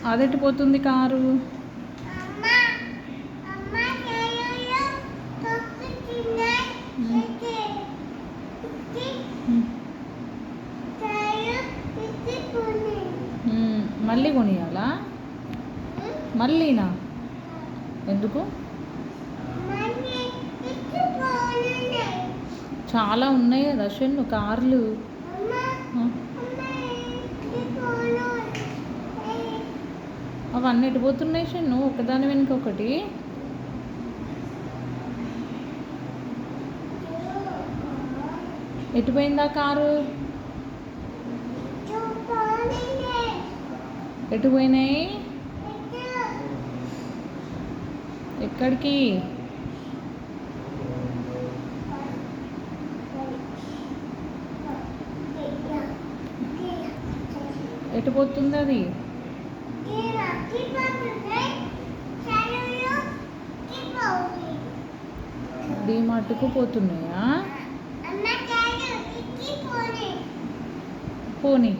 అదెటు పోతుంది కారు? మళ్ళీ కొనియాలా? మళ్ళీనా? ఎందుకు? చాలా ఉన్నాయి కదా షన్ను కార్లు. అవన్నీ ఎటు పోతున్నాయి షన్ను? ఒకదాని వెనుక ఒకటి. ఎటు పోయిందా కారు? ఎటు పోయినాయి? ఎక్కడికి? ఎటు పోతుంది అది? డీమార్ట్కు పోతున్నాయా? పోనీ.